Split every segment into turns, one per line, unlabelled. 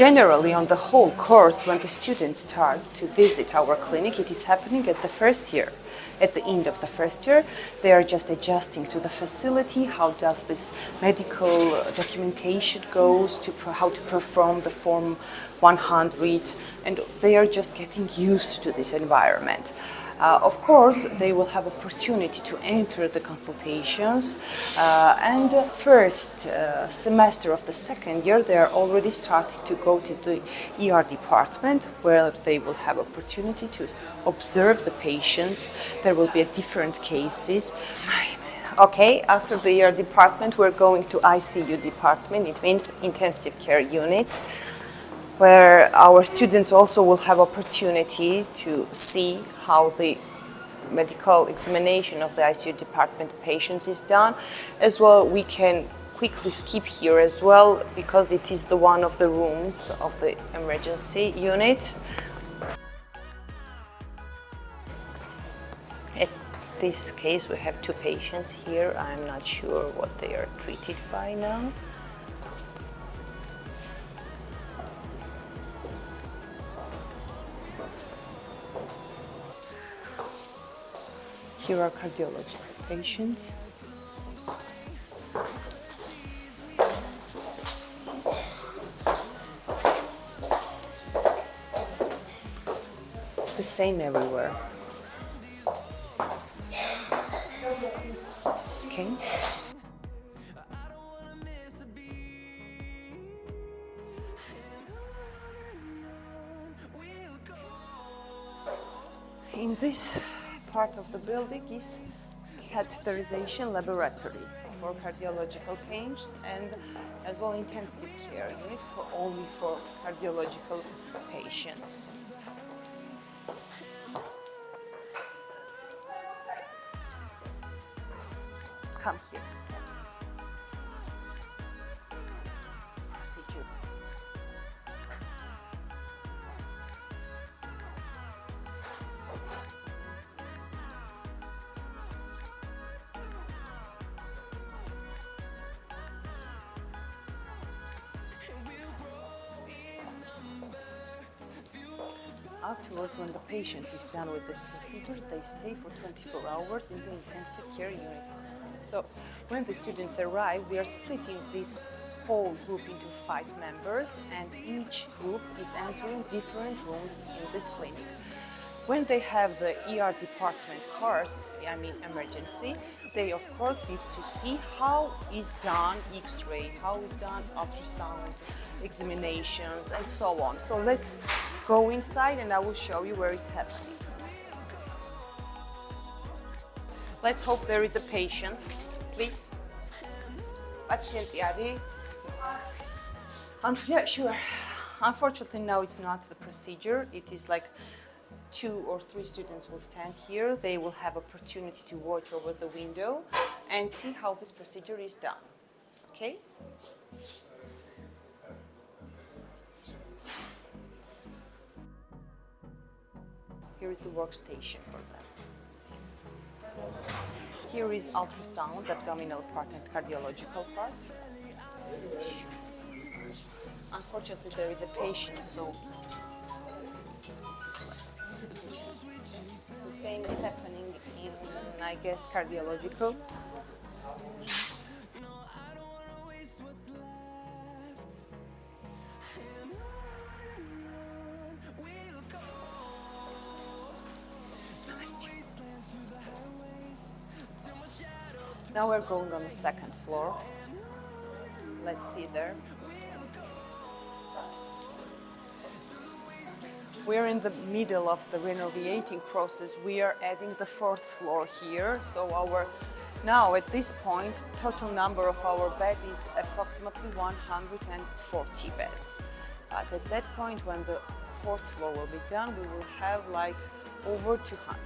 Generally, on the whole course, when the students start to visit our clinic, it is happening at the first year. At the end of the first year, they are just adjusting to the facility, how does this medical documentation goes, how to perform the Form 100, and they are just getting used to this environment. Of course, they will have opportunity to enter the consultations, and the first semester of the second year, they are already starting to go to the ER department, where they will have opportunity to observe the patients. There will be different cases. Okay, after the ER department, we're going to ICU department. It means intensive care unit, where our students also will have opportunity to see how the medical examination of the ICU department patients is done. As well, we can quickly skip here as well, because it is the one of the rooms of the emergency unit. In this case, we have two patients here. I'm not sure what they are treated by now. Here are cardiological patients. The same everywhere. Okay. In this part of the building is catheterization laboratory for cardiological patients, and as well intensive care unit only for cardiological patients. Come here. Procedure. Afterwards, when the patient is done with this procedure, they stay for 24 hours in the intensive care unit. So when the students arrive, we are splitting this whole group into 5 members, and each group is entering different rooms in this clinic. When they have the ER department course, I mean emergency, they of course need to see how is done X-ray, how is done ultrasound examinations, and so on. So let's go inside and I will show you where it's happening. Let's hope there is a patient, please. Pacjent javi. Yeah, sure. Unfortunately, now it's not the procedure. It is like 2 or 3 students will stand here. They will have opportunity to watch over the window and see how this procedure is done. Okay? Here is the workstation for them. Here is ultrasound, abdominal part and cardiological part. Unfortunately, there is a patient, so the same is happening in, I guess, cardiological. Now we're going on the 2nd floor. Let's see there. We're in the middle of the renovating process. We are adding the 4th floor here. So now at this point, total number of our beds is approximately 140 beds. But at that point, when the 4th floor will be done, we will have like over 200.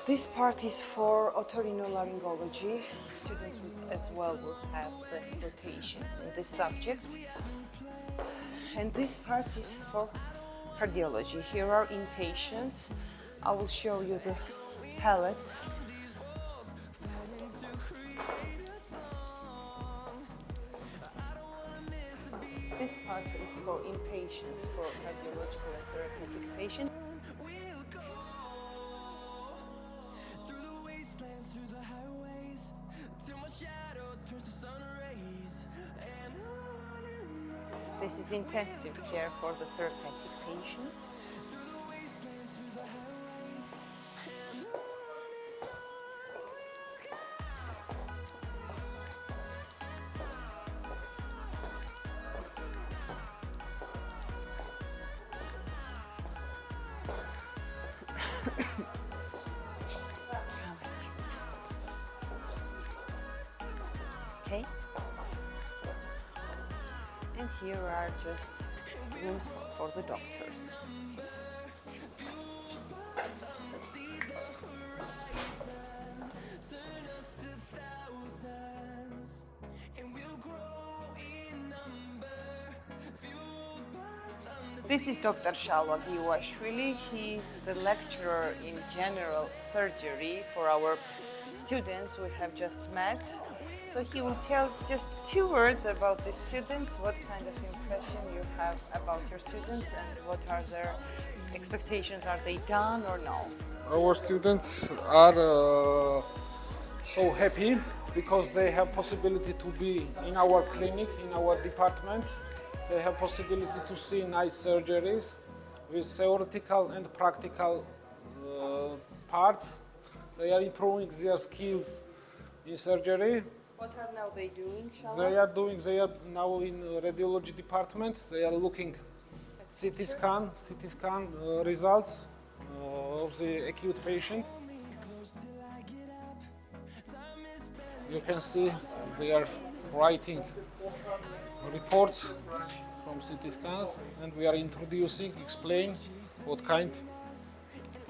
This part is for otorhinolaryngology. Students as well will have the rotations in this subject. And this part is for cardiology. Here are inpatients. I will show you the pallets. This part is for inpatients, for radiological and therapeutic patients. This is intensive care for the therapeutic patients. Okay. And here are just rooms for the doctors. This is Dr. Shalwa Giwashvili. He is the lecturer in general surgery for our students we have just met. So he will tell just 2 words about the students, what kind of impression you have about your students and what are their expectations. Are they done or no?
Our students are so happy because they have possibility to be in our clinic, in our department. They have possibility to see nice surgeries with theoretical and practical parts. They are improving their skills in surgery.
What are now they doing, Shalwa?
They are now in radiology department. They are looking CT scan results of the acute patient. You can see they are writing reports from CT scans, and we are introducing, explain what kind of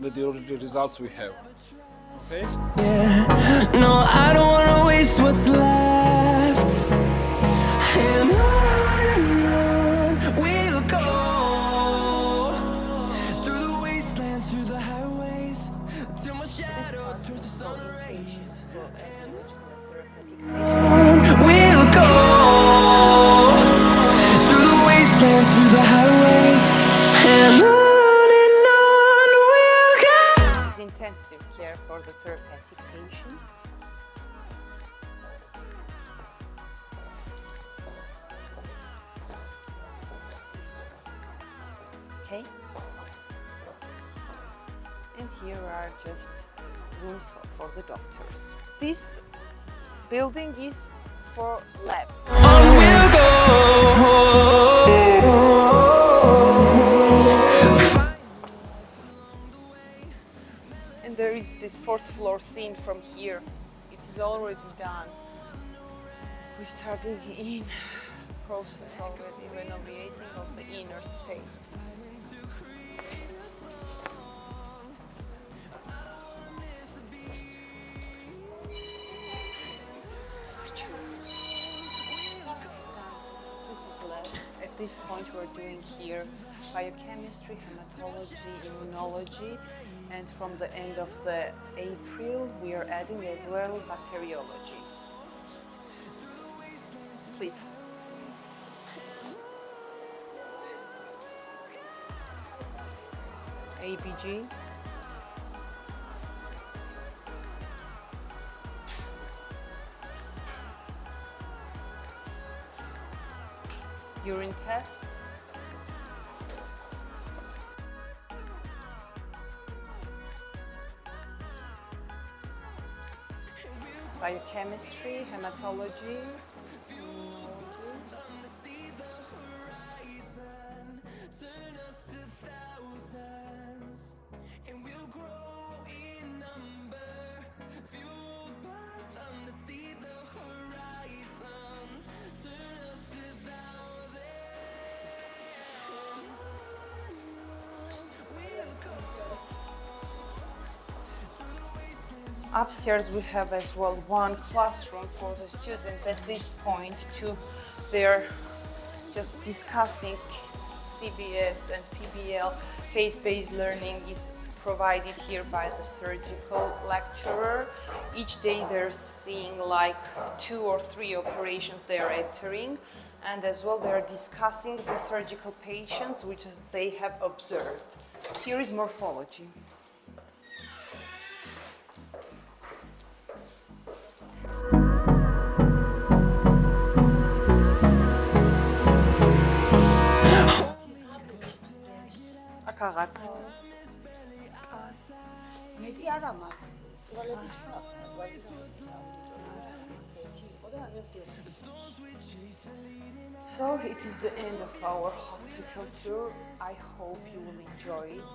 radiology results we have. Okay?
Yeah, no, I don't wanna waste what's left. And on we'll go through the wastelands, through the highways, till my shadow turns to sun rays. We'll go through the wastelands, through the highways, and on we'll go.
This is intensive care for the therapeutic patients. Okay. And here are just rooms for the doctors. This building is for lab.
On we'll go.
And there is this 4th floor scene from here. It is already done. We're starting in process already, renovating of the inner space. This is lab. At this point we're doing here biochemistry, hematology, immunology, and from the end of the April we are adding as well bacteriology. Please. ABG. Urine tests. Biochemistry, hematology, immunology. Upstairs we have as well one classroom for the students at this point too. They're just discussing CBS and PBL. Case-based learning is provided here by the surgical lecturer. Each day they're seeing like 2 or 3 operations they are entering, and as well they're discussing the surgical patients which they have observed. Here is morphology. Akagat. So it is the end of our hospital tour. I hope you will enjoy it.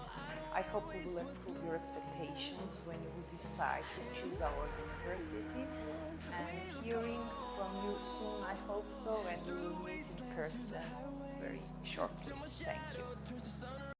I hope we will improve your expectations when you will decide to choose our university. And hearing from you soon, I hope so, and we will meet in person very shortly. Thank you.